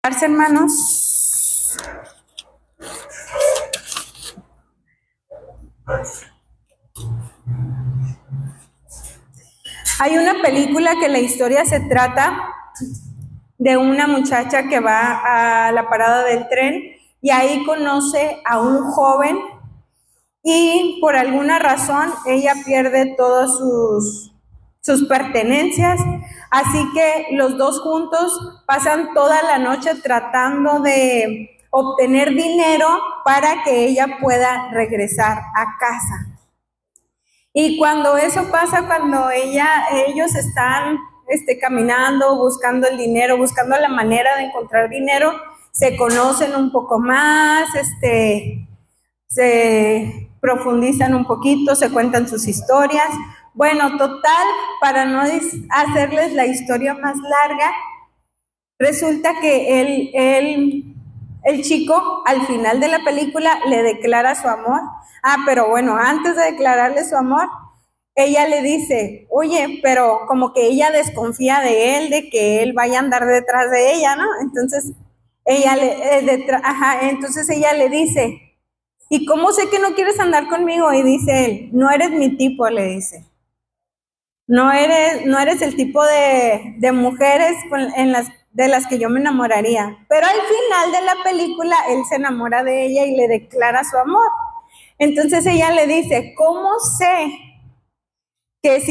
Hermanos, hay una película que la historia se trata de una muchacha que va a la parada del tren y ahí conoce a un joven y por alguna razón ella pierde todas sus pertenencias, así que los dos juntos pasan toda la noche tratando de obtener dinero para que ella pueda regresar a casa. Y cuando eso pasa, cuando ellos están caminando, buscando el dinero, buscando la manera de encontrar dinero, se conocen un poco más, se profundizan un poquito, se cuentan sus historias. Bueno, total, para no hacerles la historia más larga, resulta que el chico al final de la película le declara su amor. Pero bueno, antes de declararle su amor, ella le dice, oye, pero como que ella desconfía de él, de que él vaya a andar detrás de ella, ¿no? Entonces ella le dice, ¿y cómo sé que no quieres andar conmigo? Y dice él, no eres mi tipo, le dice. No eres el tipo de mujeres de las que yo me enamoraría. Pero al final de la película, él se enamora de ella y le declara su amor. Entonces ella le dice, ¿cómo sé que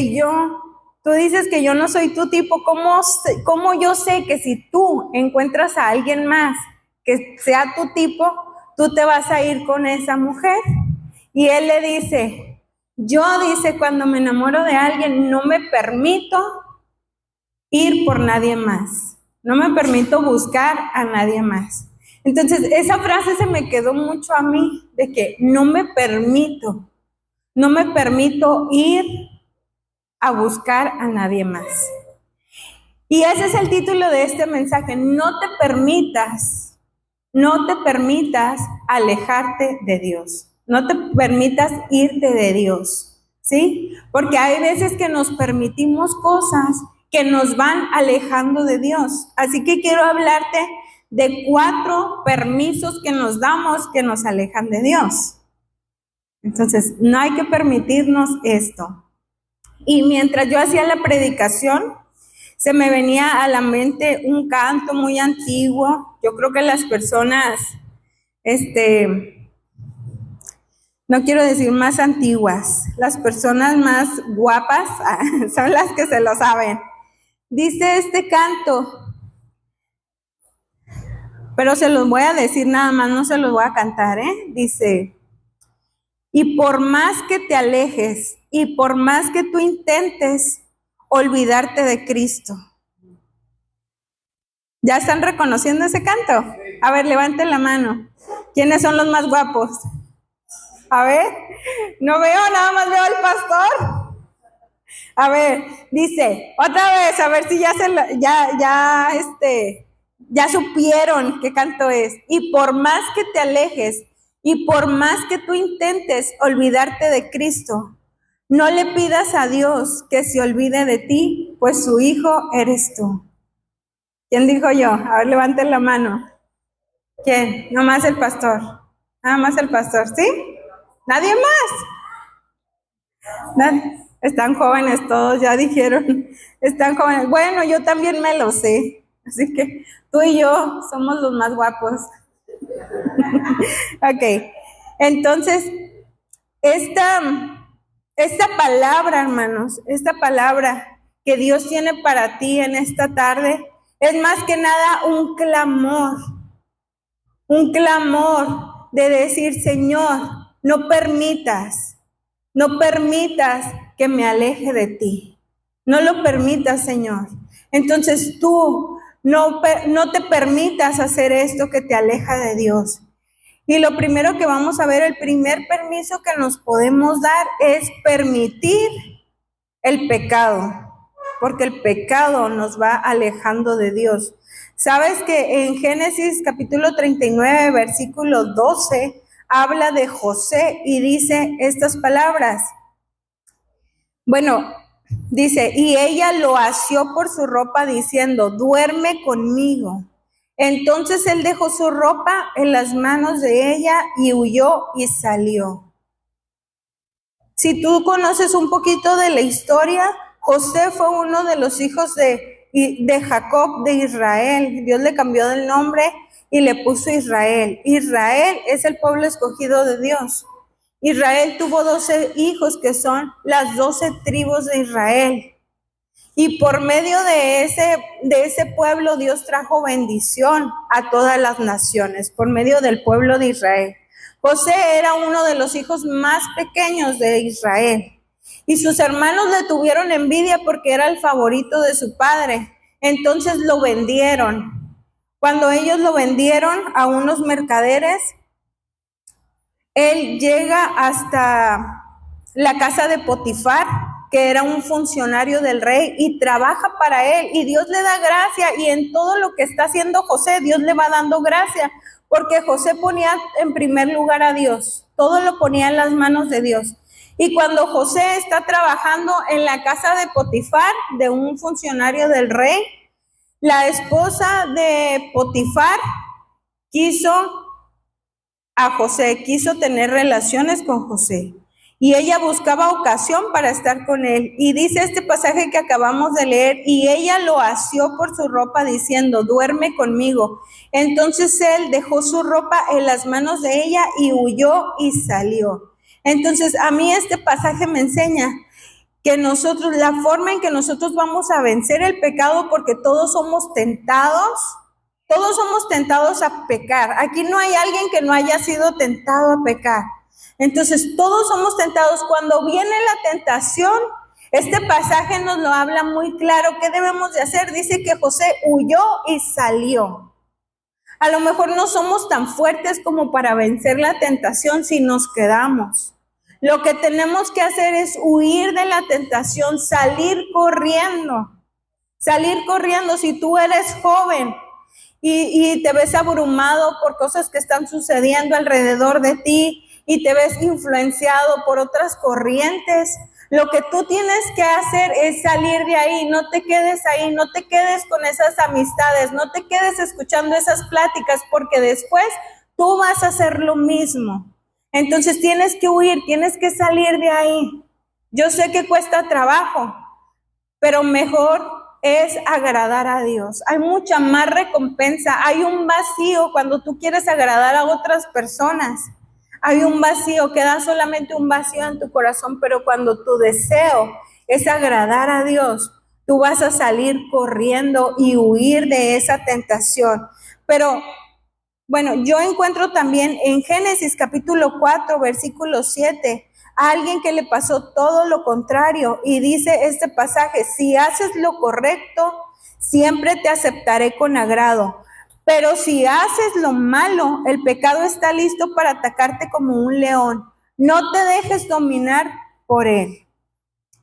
tú dices que yo no soy tu tipo, ¿cómo yo sé que si tú encuentras a alguien más que sea tu tipo, tú te vas a ir con esa mujer? Y él le dice, dice, cuando me enamoro de alguien, no me permito ir por nadie más. No me permito buscar a nadie más. Entonces, esa frase se me quedó mucho a mí, de que no me permito ir a buscar a nadie más. Y ese es el título de este mensaje, no te permitas alejarte de Dios, no te permitas irte de Dios, ¿sí? Porque hay veces que nos permitimos cosas que nos van alejando de Dios. Así que quiero hablarte de 4 permisos que nos damos que nos alejan de Dios. Entonces, no hay que permitirnos esto. Y mientras yo hacía la predicación, se me venía a la mente un canto muy antiguo. Yo creo que las personas, no quiero decir más antiguas, las personas más guapas son las que se lo saben. Dice este canto, pero se los voy a decir nada más, no se los voy a cantar, Dice, y por más que te alejes y por más que tú intentes olvidarte de Cristo. ¿Ya están reconociendo ese canto? A ver, levanten la mano. ¿Quiénes son los más guapos? A ver, no veo, nada más veo al pastor. A ver, dice, otra vez, a ver si ya supieron qué canto es. Y por más que te alejes y por más que tú intentes olvidarte de Cristo, no le pidas a Dios que se olvide de ti, pues su hijo eres tú. ¿Quién dijo yo? A ver, levanten la mano. ¿Quién? Nomás el pastor. Nada más el pastor, ¿sí? ¿Nadie más? Están jóvenes todos, ya dijeron. Están jóvenes. Bueno, yo también me lo sé. Así que tú y yo somos los más guapos. Ok. Entonces, esta palabra, hermanos, esta palabra que Dios tiene para ti en esta tarde, es más que nada un clamor de decir, Señor, no permitas que me aleje de ti. No lo permitas, Señor. Entonces tú no te permitas hacer esto que te aleja de Dios. Y lo primero que vamos a ver, el primer permiso que nos podemos dar es permitir el pecado, porque el pecado nos va alejando de Dios. ¿Sabes que en Génesis capítulo 39, versículo 12, habla de José y dice estas palabras? Bueno, dice, y ella lo asió por su ropa diciendo, duerme conmigo. Entonces él dejó su ropa en las manos de ella y huyó y salió. Si tú conoces un poquito de la historia, José fue uno de los hijos de Jacob, de Israel. Dios le cambió el nombre y le puso Israel. Israel es el pueblo escogido de Dios. Israel tuvo 12 hijos que son las 12 tribus de Israel. Y por medio de ese pueblo Dios trajo bendición a todas las naciones, por medio del pueblo de Israel. José era uno de los hijos más pequeños de Israel. Y sus hermanos le tuvieron envidia porque era el favorito de su padre. Entonces lo vendieron. Cuando ellos lo vendieron a unos mercaderes, él llega hasta la casa de Potifar, que era un funcionario del rey, y trabaja para él, y Dios le da gracia, y en todo lo que está haciendo José, Dios le va dando gracia, porque José ponía en primer lugar a Dios, todo lo ponía en las manos de Dios. Y cuando José está trabajando en la casa de Potifar, de un funcionario del rey, la esposa de Potifar quiso tener relaciones con José. Y ella buscaba ocasión para estar con él. Y dice este pasaje que acabamos de leer, y ella lo asió por su ropa diciendo, duerme conmigo. Entonces él dejó su ropa en las manos de ella y huyó y salió. Entonces a mí este pasaje me enseña que nosotros, la forma en que nosotros vamos a vencer el pecado, porque todos somos tentados a pecar. Aquí no hay alguien que no haya sido tentado a pecar. Entonces, todos somos tentados. Cuando viene la tentación, este pasaje nos lo habla muy claro. ¿Qué debemos de hacer? Dice que José huyó y salió. A lo mejor no somos tan fuertes como para vencer la tentación si nos quedamos. Lo que tenemos que hacer es huir de la tentación, salir corriendo. Salir corriendo. Si tú eres joven y te ves abrumado por cosas que están sucediendo alrededor de ti, y te ves influenciado por otras corrientes, lo que tú tienes que hacer es salir de ahí. No te quedes ahí, no te quedes con esas amistades, no te quedes escuchando esas pláticas, porque después tú vas a hacer lo mismo. Entonces tienes que huir, tienes que salir de ahí. Yo sé que cuesta trabajo, pero mejor es agradar a Dios. Hay mucha más recompensa. Hay un vacío cuando tú quieres agradar a otras personas. Hay un vacío, queda solamente un vacío en tu corazón, pero cuando tu deseo es agradar a Dios, tú vas a salir corriendo y huir de esa tentación. Pero bueno, yo encuentro también en Génesis capítulo 4, versículo 7, a alguien que le pasó todo lo contrario, y dice este pasaje, si haces lo correcto, siempre te aceptaré con agrado. Pero si haces lo malo, el pecado está listo para atacarte como un león. No te dejes dominar por él.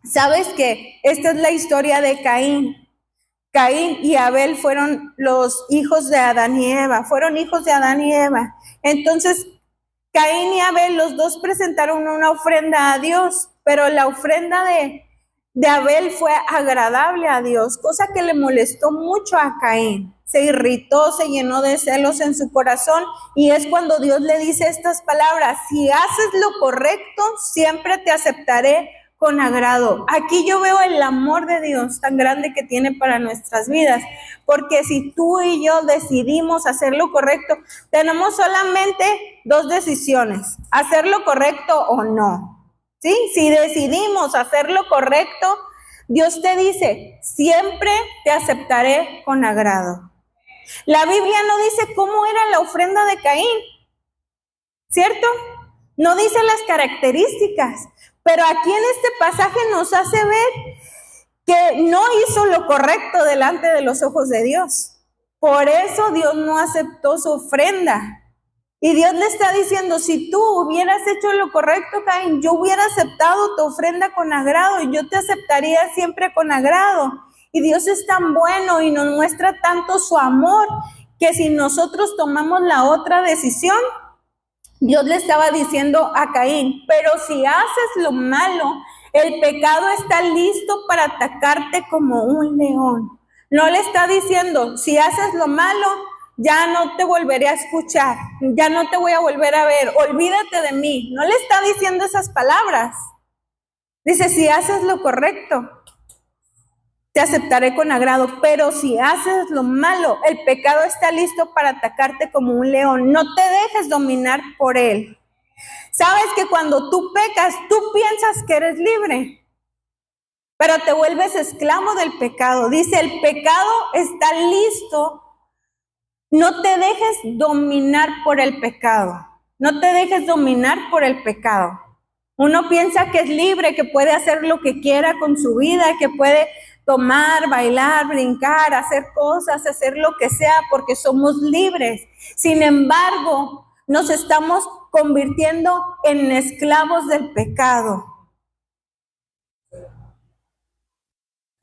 ¿Sabes qué? Esta es la historia de Caín. Caín y Abel fueron los hijos de Adán y Eva. Entonces, Caín y Abel, los dos presentaron una ofrenda a Dios, pero la ofrenda de Abel fue agradable a Dios, cosa que le molestó mucho a Caín. Se irritó, se llenó de celos en su corazón, y es cuando Dios le dice estas palabras: si haces lo correcto, siempre te aceptaré con agrado. Aquí yo veo el amor de Dios tan grande que tiene para nuestras vidas, porque si tú y yo decidimos hacer lo correcto, tenemos solamente dos decisiones: hacer lo correcto o no. ¿Sí? Si decidimos hacer lo correcto, Dios te dice, siempre te aceptaré con agrado. La Biblia no dice cómo era la ofrenda de Caín, ¿cierto? No dice las características, pero aquí en este pasaje nos hace ver que no hizo lo correcto delante de los ojos de Dios. Por eso Dios no aceptó su ofrenda. Y Dios le está diciendo, si tú hubieras hecho lo correcto, Caín, yo hubiera aceptado tu ofrenda con agrado, y yo te aceptaría siempre con agrado. Y Dios es tan bueno y nos muestra tanto su amor, que si nosotros tomamos la otra decisión, Dios le estaba diciendo a Caín, pero si haces lo malo, el pecado está listo para atacarte como un león. No le está diciendo, si haces lo malo, ya no te volveré a escuchar, ya no te voy a volver a ver, olvídate de mí. No le está diciendo esas palabras. Dice, si haces lo correcto, te aceptaré con agrado, pero si haces lo malo, el pecado está listo para atacarte como un león. No te dejes dominar por él. Sabes que cuando tú pecas, tú piensas que eres libre, pero te vuelves esclavo del pecado. Dice, el pecado está listo. No te dejes dominar por el pecado. No te dejes dominar por el pecado. Uno piensa que es libre, que puede hacer lo que quiera con su vida, que puede tomar, bailar, brincar, hacer cosas, hacer lo que sea, porque somos libres. Sin embargo, nos estamos convirtiendo en esclavos del pecado.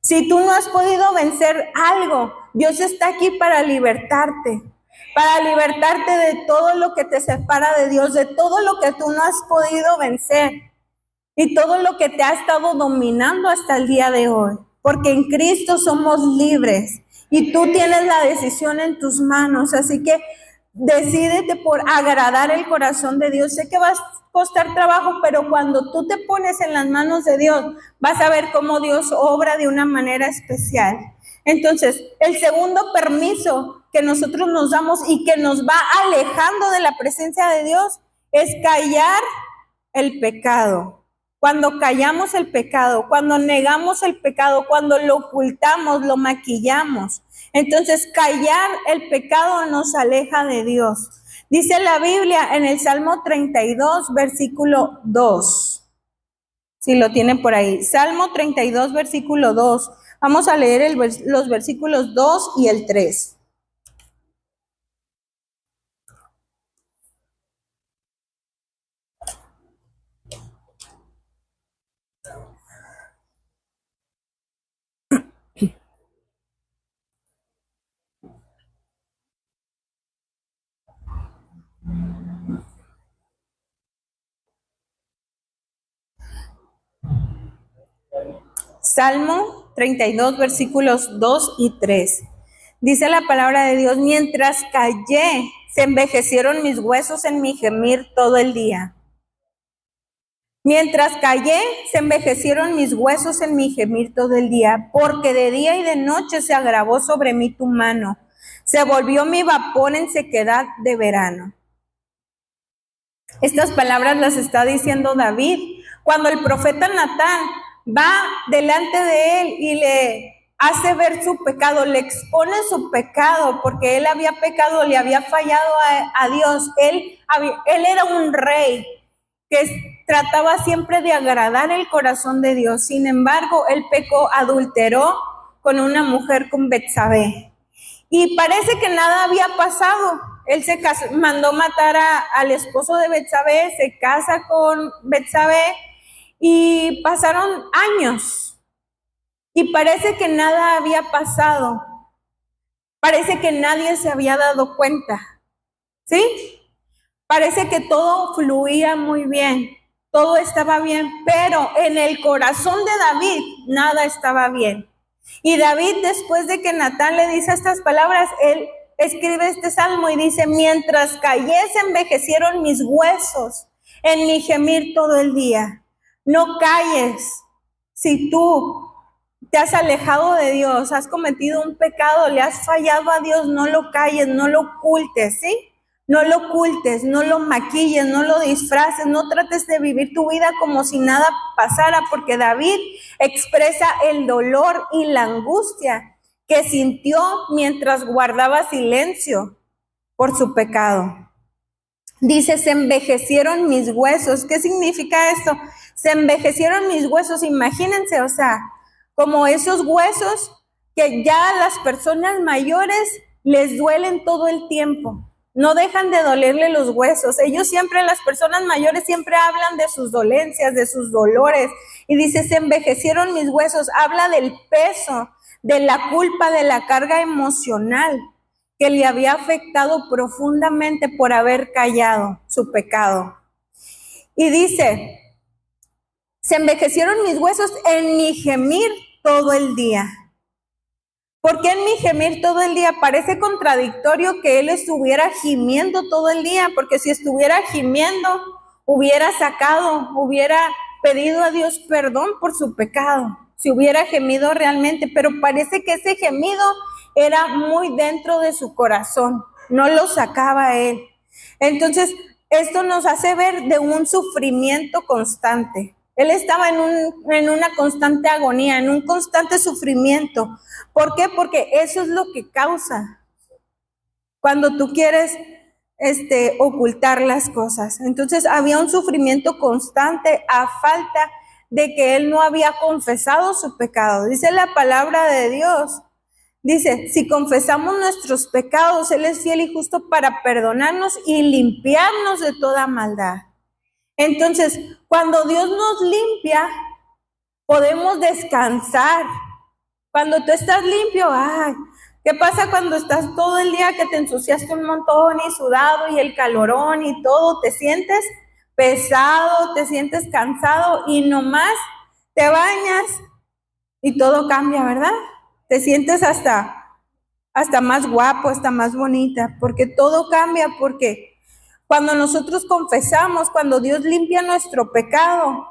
Si tú no has podido vencer algo, Dios está aquí para libertarte de todo lo que te separa de Dios, de todo lo que tú no has podido vencer y todo lo que te ha estado dominando hasta el día de hoy. Porque en Cristo somos libres y tú tienes la decisión en tus manos, así que decídete por agradar el corazón de Dios. Sé que va a costar trabajo, pero cuando tú te pones en las manos de Dios, vas a ver cómo Dios obra de una manera especial. Entonces, el segundo permiso que nosotros nos damos y que nos va alejando de la presencia de Dios es callar el pecado. Cuando callamos el pecado, cuando negamos el pecado, cuando lo ocultamos, lo maquillamos. Entonces, callar el pecado nos aleja de Dios. Dice la Biblia en el Salmo 32, versículo 2. Si lo tienen por ahí. Salmo 32, versículo 2. Vamos a leer los versículos 2 y el 3. Salmo 32, versículos 2 y 3. Dice la palabra de Dios, mientras callé, se envejecieron mis huesos en mi gemir todo el día. Mientras callé, se envejecieron mis huesos en mi gemir todo el día, porque de día y de noche se agravó sobre mí tu mano. Se volvió mi vapor en sequedad de verano. Estas palabras las está diciendo David cuando el profeta Natán va delante de él y le hace ver su pecado, le expone su pecado, porque él había pecado, le había fallado a Dios. Él era un rey que trataba siempre de agradar el corazón de Dios. Sin embargo, él pecó, adulteró con una mujer, con Betsabé. Y parece que nada había pasado. Él se mandó matar al esposo de Betsabé, se casa con Betsabé y pasaron años. Y parece que nada había pasado. Parece que nadie se había dado cuenta. ¿Sí? Parece que todo fluía muy bien. Todo estaba bien, pero en el corazón de David nada estaba bien. Y David, después de que Natán le dice estas palabras, él escribe este salmo y dice, mientras callé se envejecieron mis huesos en mi gemir todo el día. No calles. Si tú te has alejado de Dios, has cometido un pecado, le has fallado a Dios, no lo calles, no lo ocultes, ¿sí? No lo ocultes, no lo maquilles, no lo disfraces, no trates de vivir tu vida como si nada pasara, porque David expresa el dolor y la angustia que sintió mientras guardaba silencio por su pecado. Dice, se envejecieron mis huesos. ¿Qué significa esto? Se envejecieron mis huesos, imagínense, o sea, como esos huesos que ya a las personas mayores les duelen todo el tiempo. No dejan de dolerle los huesos. Ellos siempre, las personas mayores siempre hablan de sus dolencias, de sus dolores. Y dice, se envejecieron mis huesos. Habla del peso, de la culpa, de la carga emocional que le había afectado profundamente por haber callado su pecado. Y dice, se envejecieron mis huesos en mi gemir todo el día. ¿Por qué en mi gemir todo el día? Parece contradictorio que él estuviera gimiendo todo el día, porque si estuviera gimiendo, hubiera pedido a Dios perdón por su pecado, si hubiera gemido realmente, pero parece que ese gemido era muy dentro de su corazón, no lo sacaba él. Entonces, esto nos hace ver de un sufrimiento constante. Él estaba en una constante agonía, en un constante sufrimiento. ¿Por qué? Porque eso es lo que causa cuando tú quieres ocultar las cosas. Entonces había un sufrimiento constante a falta de que él no había confesado su pecado. Dice la palabra de Dios. Dice, si confesamos nuestros pecados, Él es fiel y justo para perdonarnos y limpiarnos de toda maldad. Entonces, cuando Dios nos limpia, podemos descansar. Cuando tú estás limpio, ay, ¿qué pasa cuando estás todo el día que te ensuciaste un montón y sudado y el calorón y todo? Te sientes pesado, te sientes cansado y nomás te bañas y todo cambia, ¿verdad? Te sientes hasta más guapo, hasta más bonita, porque todo cambia, porque cuando nosotros confesamos, cuando Dios limpia nuestro pecado,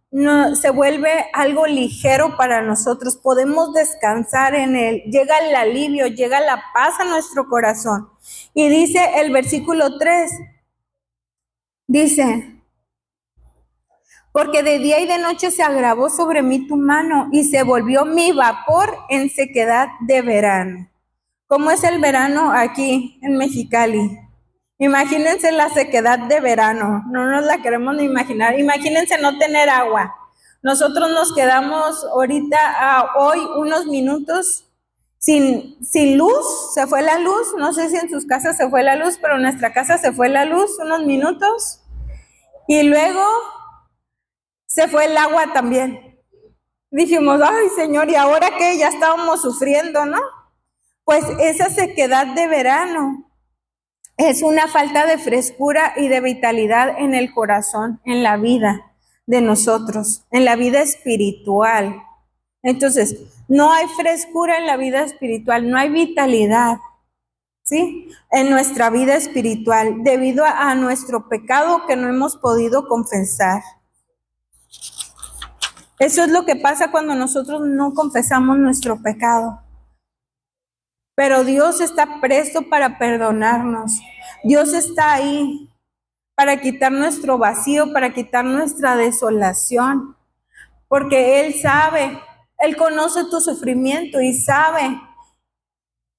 no, se vuelve algo ligero para nosotros, podemos descansar en Él, llega el alivio, llega la paz a nuestro corazón. Y dice el versículo 3, dice, porque de día y de noche se agravó sobre mí tu mano y se volvió mi vapor en sequedad de verano. ¿Cómo es el verano aquí en Mexicali? Imagínense la sequedad de verano, no nos la queremos ni imaginar. Imagínense no tener agua. Nosotros nos quedamos ahorita, hoy, unos minutos sin luz, se fue la luz. No sé si en sus casas se fue la luz, pero en nuestra casa se fue la luz unos minutos. Y luego se fue el agua también. Dijimos, ay Señor, ¿y ahora qué? Ya estábamos sufriendo, ¿no? Pues esa sequedad de verano es una falta de frescura y de vitalidad en el corazón, en la vida de nosotros, en la vida espiritual. Entonces, no hay frescura en la vida espiritual, no hay vitalidad, ¿sí? En nuestra vida espiritual, debido a nuestro pecado que no hemos podido confesar. Eso es lo que pasa cuando nosotros no confesamos nuestro pecado. Pero Dios está presto para perdonarnos. Dios está ahí para quitar nuestro vacío, para quitar nuestra desolación. Porque Él sabe, Él conoce tu sufrimiento y sabe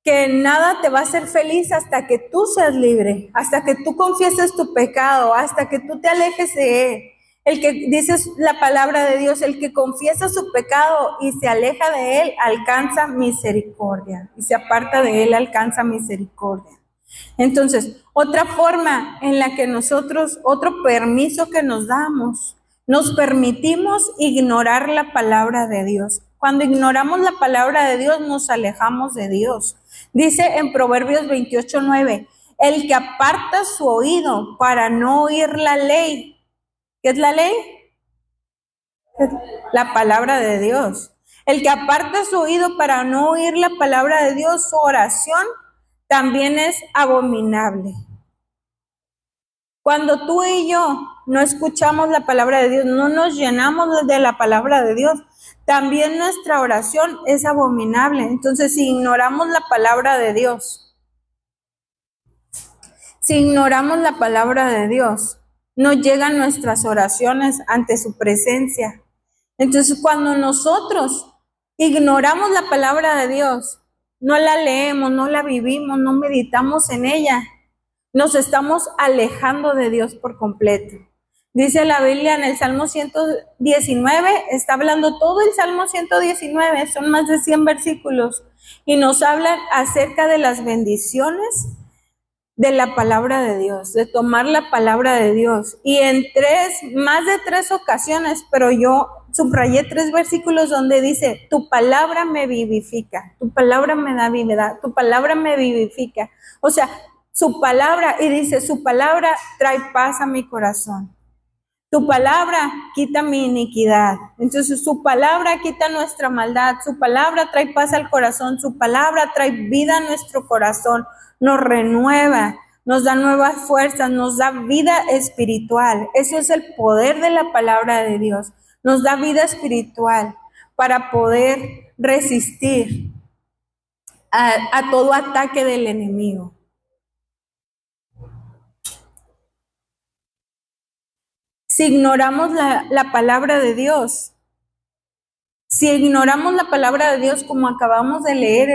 que nada te va a hacer feliz hasta que tú seas libre, hasta que tú confieses tu pecado, hasta que tú te alejes de Él. El que dice la palabra de Dios, el que confiesa su pecado y se aleja de Él, alcanza misericordia. Y se aparta de Él, alcanza misericordia. Entonces, otra forma en la que nosotros, otro permiso que nos damos, nos permitimos ignorar la palabra de Dios. Cuando ignoramos la palabra de Dios, nos alejamos de Dios. Dice en Proverbios 28:9, el que aparta su oído para no oír la ley. ¿Qué es la ley? La palabra de Dios. El que aparta su oído para no oír la palabra de Dios, su oración también es abominable. Cuando tú y yo no escuchamos la palabra de Dios, no nos llenamos de la palabra de Dios, también nuestra oración es abominable. Entonces, si ignoramos la palabra de Dios, no llegan nuestras oraciones ante su presencia. Entonces, cuando nosotros ignoramos la palabra de Dios, no la leemos, no la vivimos, no meditamos en ella, nos estamos alejando de Dios por completo. Dice la Biblia en el Salmo 119, está hablando todo el Salmo 119, son más de 100 versículos, y nos hablan acerca de las bendiciones de la palabra de Dios, de tomar la palabra de Dios. Y en más de tres ocasiones, pero yo subrayé 3 versículos donde dice, tu palabra me vivifica, tu palabra me da vida, tu palabra me vivifica. O sea, su palabra, y dice, su palabra trae paz a mi corazón. Tu palabra quita mi iniquidad. Entonces su palabra quita nuestra maldad, su palabra trae paz al corazón, su palabra trae vida a nuestro corazón, nos renueva, nos da nuevas fuerzas, nos da vida espiritual. Eso es el poder de la palabra de Dios. Nos da vida espiritual para poder resistir a todo ataque del enemigo. Si ignoramos la palabra de Dios, si ignoramos la palabra de Dios, como acabamos de leer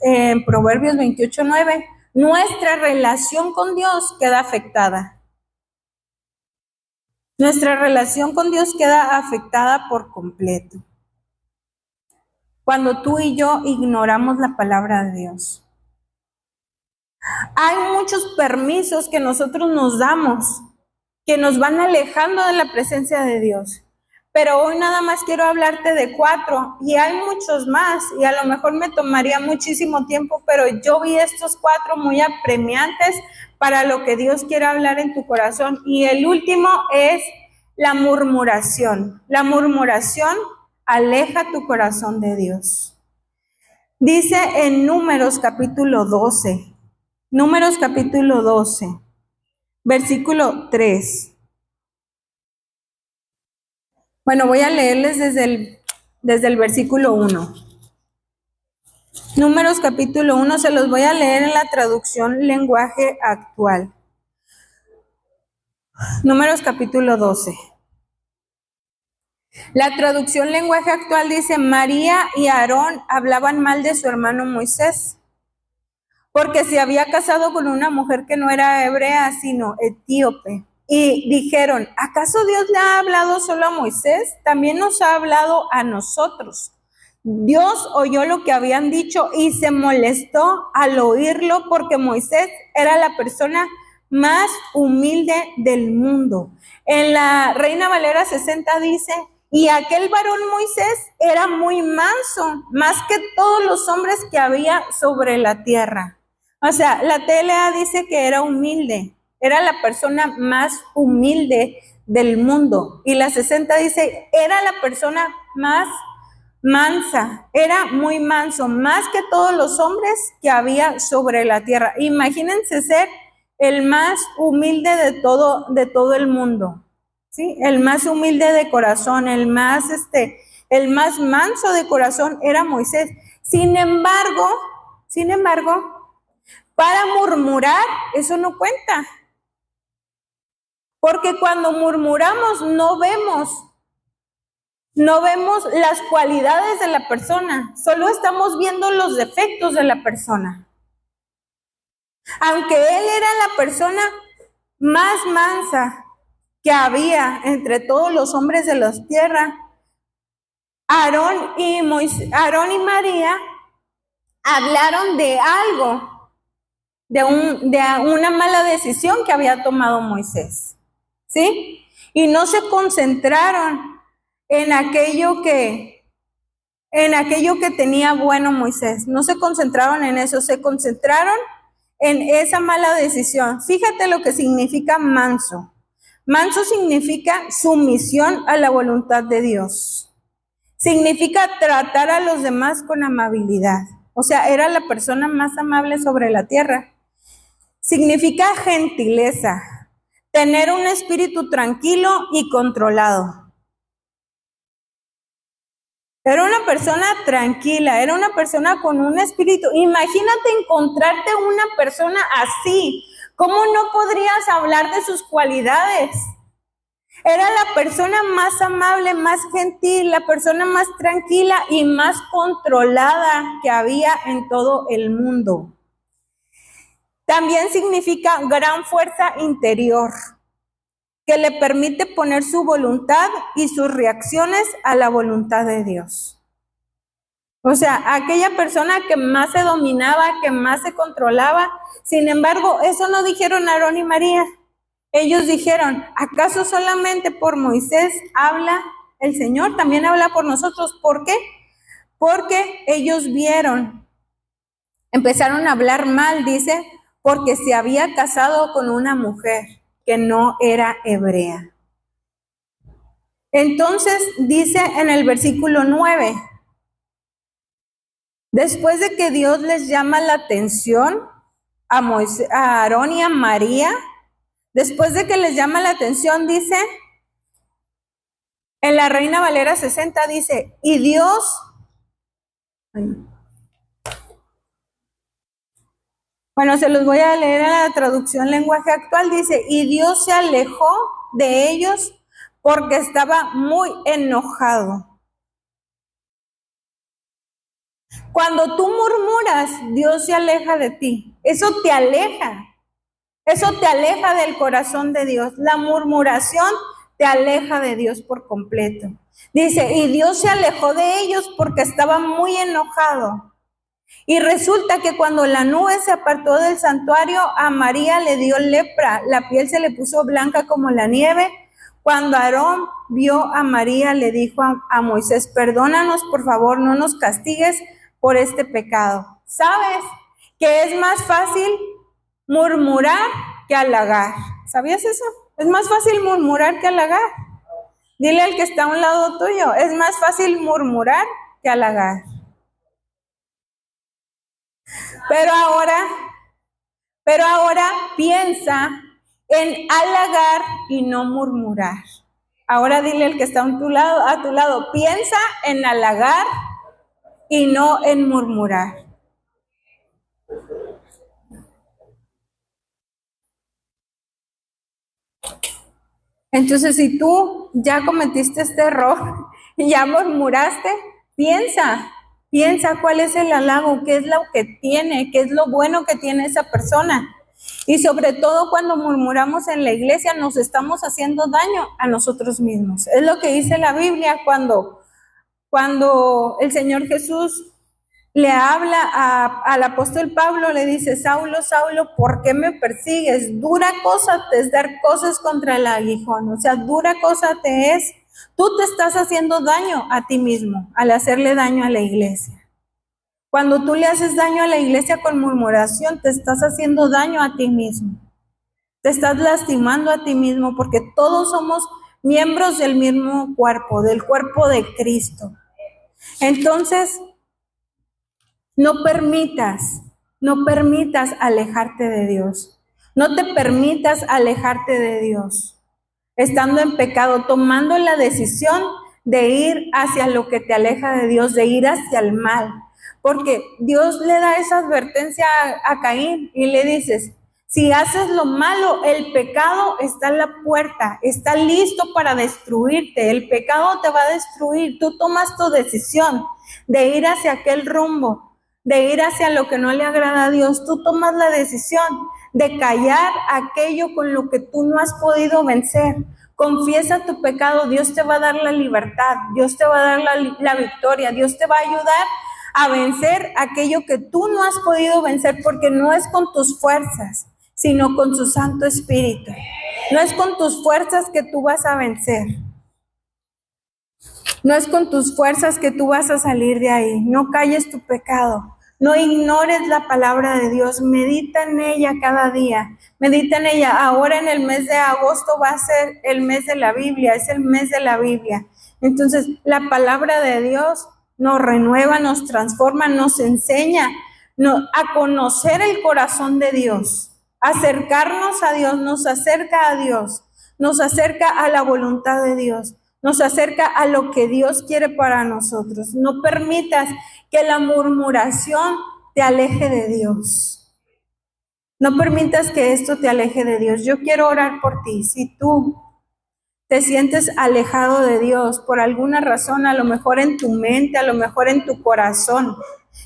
en Proverbios 28:9, nuestra relación con Dios queda afectada. Nuestra relación con Dios queda afectada por completo. Cuando tú y yo ignoramos la palabra de Dios. Hay muchos permisos que nosotros nos damos, que nos van alejando de la presencia de Dios. Pero hoy nada más quiero hablarte de 4 y hay muchos más y a lo mejor me tomaría muchísimo tiempo, pero yo vi estos 4 muy apremiantes para lo que Dios quiere hablar en tu corazón. Y el último es la murmuración. La murmuración aleja tu corazón de Dios. Dice en Números capítulo 12, versículo 3. Bueno, voy a leerles desde el versículo 1. Números capítulo 1, se los voy a leer en la traducción lenguaje actual. Números capítulo 12. La traducción lenguaje actual dice: María y Aarón hablaban mal de su hermano Moisés, porque se había casado con una mujer que no era hebrea, sino etíope. Y dijeron: ¿acaso Dios le ha hablado solo a Moisés? También nos ha hablado a nosotros. Dios oyó lo que habían dicho y se molestó al oírlo, porque Moisés era la persona más humilde del mundo. En la Reina Valera 60 dice: y aquel varón Moisés era muy manso, más que todos los hombres que había sobre la tierra. O sea, la TLA dice que era humilde, era la persona más humilde del mundo. Y la 60 dice, era la persona más mansa, era muy manso, más que todos los hombres que había sobre la tierra. Imagínense ser el más humilde de todo el mundo, ¿sí? El más humilde de corazón, el más manso de corazón era Moisés. Sin embargo, para murmurar, eso no cuenta. Porque cuando murmuramos no vemos las cualidades de la persona, solo estamos viendo los defectos de la persona. Aunque él era la persona más mansa que había entre todos los hombres de la tierra, Aarón y María hablaron de algo, de una mala decisión que había tomado Moisés, ¿sí? Y no se concentraron en aquello que tenía bueno Moisés. No se concentraron en eso, se concentraron en esa mala decisión. Fíjate lo que significa manso. Manso significa sumisión a la voluntad de Dios. Significa tratar a los demás con amabilidad. O sea, era la persona más amable sobre la tierra. Significa gentileza, tener un espíritu tranquilo y controlado. Era una persona tranquila, era una persona con un espíritu. Imagínate encontrarte una persona así. ¿Cómo no podrías hablar de sus cualidades? Era la persona más amable, más gentil, la persona más tranquila y más controlada que había en todo el mundo. También significa gran fuerza interior, que le permite poner su voluntad y sus reacciones a la voluntad de Dios. O sea, aquella persona que más se dominaba, que más se controlaba. Sin embargo, eso no dijeron Aarón y María. Ellos dijeron, ¿acaso solamente por Moisés habla el Señor? También habla por nosotros. ¿Por qué? Porque ellos vieron, empezaron a hablar mal, dice, porque se había casado con una mujer que no era hebrea. Entonces dice en el versículo 9, después de que Dios les llama la atención a Moisés, a Aarón y a María, después de que les llama la atención, dice, en la Reina Valera 60 dice, y Dios, bueno, se los voy a leer en la traducción lenguaje actual, dice, y Dios se alejó de ellos porque estaba muy enojado. Cuando tú murmuras, Dios se aleja de ti. Eso te aleja del corazón de Dios. La murmuración te aleja de Dios por completo. Dice, y Dios se alejó de ellos porque estaba muy enojado. Y resulta que cuando la nube se apartó del santuario, a María le dio lepra, la piel se le puso blanca como la nieve. Cuando Aarón vio a María, le dijo a Moisés, perdónanos, por favor, no nos castigues por este pecado. ¿Sabes que es más fácil murmurar que halagar? ¿Sabías eso? Es más fácil murmurar que halagar. Dile al que está a un lado tuyo, es más fácil murmurar que halagar. Pero ahora piensa en halagar y no murmurar. Ahora dile al que está a tu lado, piensa en halagar y no en murmurar. Entonces, si tú ya cometiste este error y ya murmuraste, piensa cuál es el halago, qué es lo que tiene, qué es lo bueno que tiene esa persona. Y sobre todo cuando murmuramos en la iglesia nos estamos haciendo daño a nosotros mismos. Es lo que dice la Biblia cuando el Señor Jesús le habla al apóstol Pablo, le dice, Saulo, Saulo, ¿por qué me persigues? Dura cosa te es dar cosas contra el aguijón, o sea, dura cosa te es, tú te estás haciendo daño a ti mismo al hacerle daño a la iglesia. Cuando tú le haces daño a la iglesia con murmuración, te estás haciendo daño a ti mismo, te estás lastimando a ti mismo, porque todos somos miembros del mismo cuerpo, del cuerpo de Cristo. Entonces, no permitas alejarte de Dios. No te permitas alejarte de Dios. Estando en pecado, tomando la decisión de ir hacia lo que te aleja de Dios, de ir hacia el mal. Porque Dios le da esa advertencia a Caín y le dices, si haces lo malo, el pecado está en la puerta, está listo para destruirte. El pecado te va a destruir. Tú tomas tu decisión de ir hacia aquel rumbo, de ir hacia lo que no le agrada a Dios. Tú tomas la decisión de callar aquello con lo que tú no has podido vencer. Confiesa tu pecado, Dios te va a dar la libertad, Dios te va a dar la victoria, Dios te va a ayudar a vencer aquello que tú no has podido vencer, porque no es con tus fuerzas, sino con su Santo Espíritu. No es con tus fuerzas que tú vas a vencer. No es con tus fuerzas que tú vas a salir de ahí. No calles tu pecado. No ignores la palabra de Dios. Medita en ella cada día. Medita en ella. Ahora en el mes de agosto va a ser el mes de la Biblia. Es el mes de la Biblia. Entonces, la palabra de Dios nos renueva, nos transforma, nos enseña a conocer el corazón de Dios. Acercarnos a Dios, nos acerca a Dios. Nos acerca a la voluntad de Dios. Nos acerca a lo que Dios quiere para nosotros. No permitas que la murmuración te aleje de Dios. No permitas que esto te aleje de Dios. Yo quiero orar por ti. Si tú te sientes alejado de Dios por alguna razón, a lo mejor en tu mente, a lo mejor en tu corazón,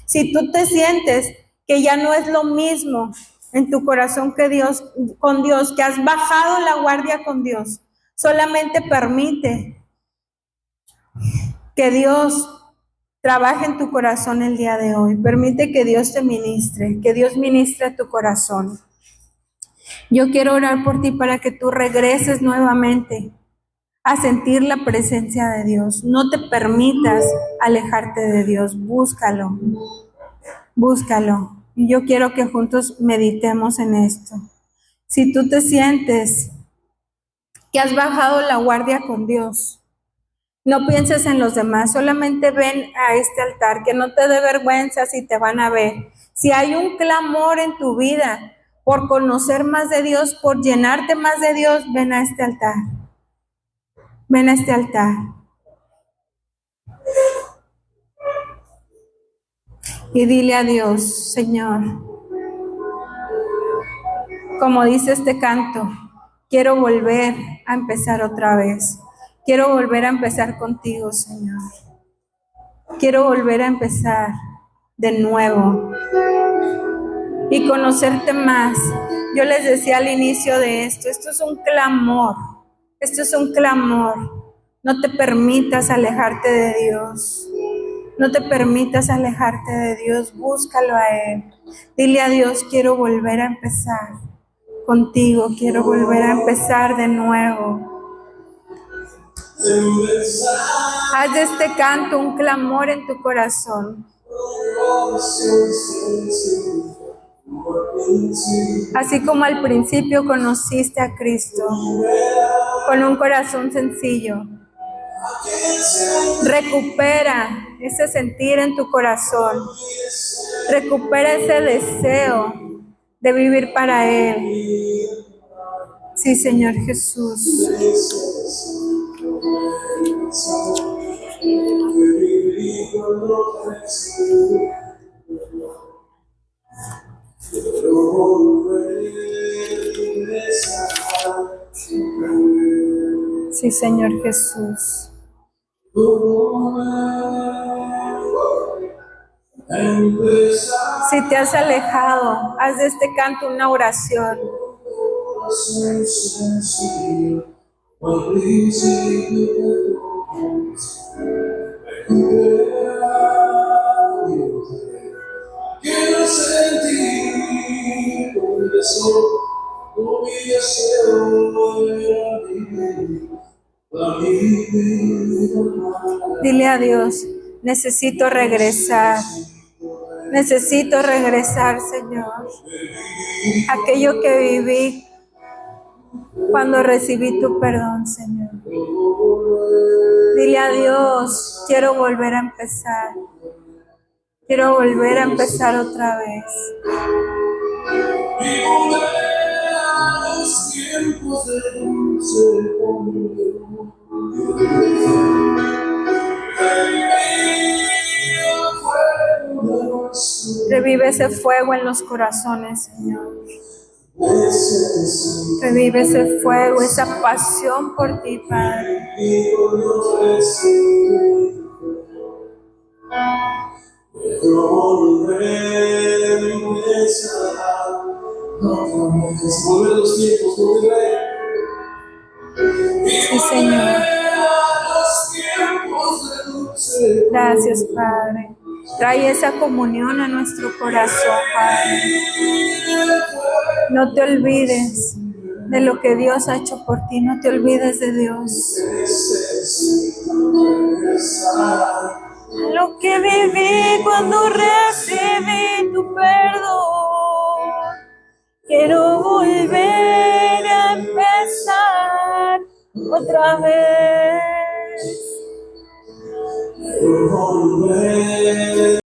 si tú te sientes que ya no es lo mismo en tu corazón con Dios, que has bajado la guardia con Dios, solamente permite que Dios trabaje en tu corazón el día de hoy. Permite que Dios te ministre, que Dios ministre a tu corazón. Yo quiero orar por ti para que tú regreses nuevamente a sentir la presencia de Dios. No te permitas alejarte de Dios. Búscalo. Búscalo. Y yo quiero que juntos meditemos en esto. Si tú te sientes que has bajado la guardia con Dios, No pienses en los demás, solamente ven a este altar, que no te dé vergüenza si te van a ver. Si hay un clamor en tu vida por conocer más de Dios, por llenarte más de Dios, ven a este altar. Ven a este altar. Y dile a Dios, Señor, como dice este canto, quiero volver a empezar otra vez. Quiero volver a empezar contigo, Señor. Quiero volver a empezar de nuevo y conocerte más. Yo les decía al inicio de esto es un clamor. Esto es un clamor. No te permitas alejarte de Dios. No te permitas alejarte de Dios. Búscalo a Él. Dile a Dios, quiero volver a empezar contigo. Quiero volver a empezar de nuevo. Haz de este canto un clamor en tu corazón. Así como al principio conociste a Cristo, con un corazón sencillo. Recupera ese sentir en tu corazón. Recupera ese deseo de vivir para Él. Sí, Señor Jesús. Sí, Señor Jesús. Si te has alejado, haz de este canto una oración. Quiero sentir un beso, mi deseo era vivir. Dile a Dios, necesito regresar. Necesito regresar, Señor. Aquello que viví cuando recibí tu perdón, Señor. Dile a Dios, quiero volver a empezar. Quiero volver a empezar otra vez. Y volver a los tiempos de dulce comunión. Revive ese fuego en los corazones, Señor. Revive ese fuego, esa pasión por ti, Padre. Sí, Señor. Gracias, Padre. Trae esa comunión a nuestro corazón, Padre. No te olvides de lo que Dios ha hecho por ti. No te olvides de Dios. Lo que viví cuando recibí tu perdón. Quiero volver a empezar otra vez.